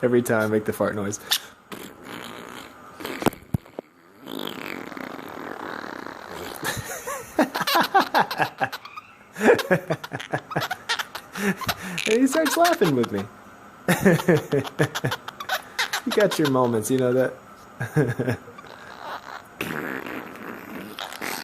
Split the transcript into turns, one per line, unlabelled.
Every time I make the fart noise. And he starts laughing with me. You got your moments, you know that?